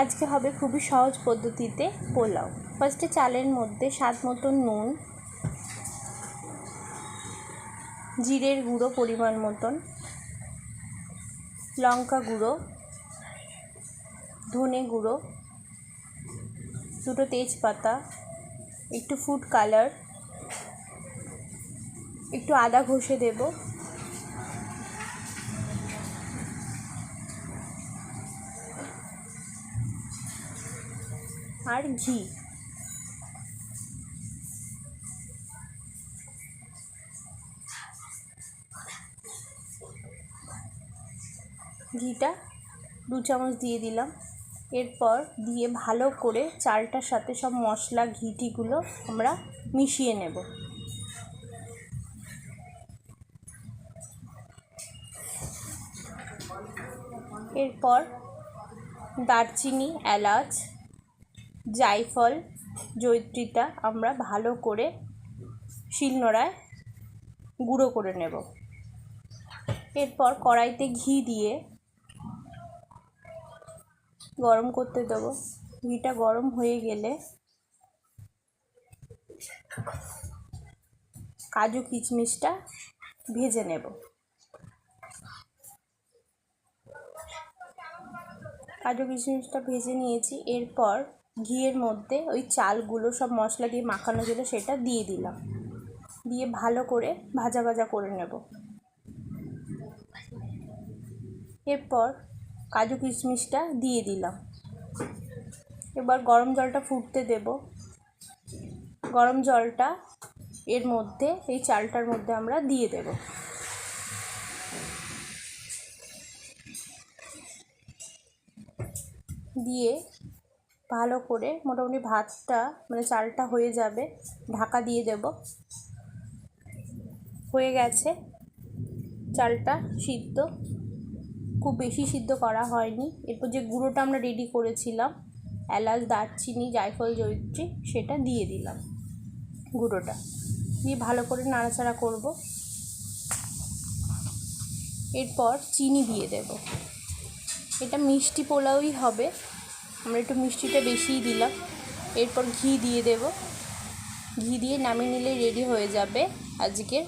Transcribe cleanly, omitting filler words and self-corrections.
আজকে হবে খুবই সহজ পদ্ধতিতে পোলাও। ফার্স্টে চালের মধ্যে স্বাদ মতো নুন, জিরের গুঁড়ো পরিমাণ মতন, লঙ্কা গুঁড়ো, ধনে গুঁড়ো, দুটো তেজপাতা, একটু ফুড কালার, একটু আদা ঘষে দেব, আর ঘি। ঘিটা 2 চামচ দিয়ে দিলাম। এরপর দিয়ে ভালো করে চালটার সাথে সব মশলা ঘিটিগুলো আমরা মিশিয়ে নেব। এরপর দারচিনি, এলাচ, জায়ফল, জয়িত্রীটা আমরা ভালো করে শিলনোড়ায় গুঁড়ো করে নেব। এরপর কড়াইতে ঘি দিয়ে গরম করতে দেবো। ঘিটা গরম হয়ে গেলে কাজু কিশমিশটা ভেজে নেব। কাজু কিশমিশটা ভেজে নিয়েছি। এরপর ঘিয়ের মধ্যে ওই চালগুলো সব মশলা দিয়ে মাখানো ছিল সেটা দিয়ে দিলাম, দিয়ে ভালো করে ভাজা ভাজা করে নেব। এরপর কাজু কিশমিশটা দিয়ে দিলাম। এবার গরম জলটা ফুটতে দেব। গরম জলটা এর মধ্যে, এই চালটার মধ্যে আমরা দিয়ে দেব। দিয়ে ভালো করে মোটামুটি ভাতটা চালটা হয়ে যাবে, ঢাকা দিয়ে দেব। হয়ে গেছে চালটা সিদ্ধ, খুব বেশি সিদ্ধ করা হয়নি। এরপর যে গুঁড়োটা আমরা রেডি করেছিলাম, এলাচ, দারচিনি, জায়ফল, জয়িত্রী, সেটা দিয়ে দিলাম। গুঁড়োটা দিয়ে ভালো করে নাড়াচাড়া করব। এরপর চিনি দিয়ে দেব। এটা মিষ্টি পোলাওই হবে, আমরা একটু মিষ্টিটা বেশিই দিলাম। এরপর ঘি দিয়ে দেব। ঘি দিয়ে নামিয়ে নিলে রেডি হয়ে যাবে আজকের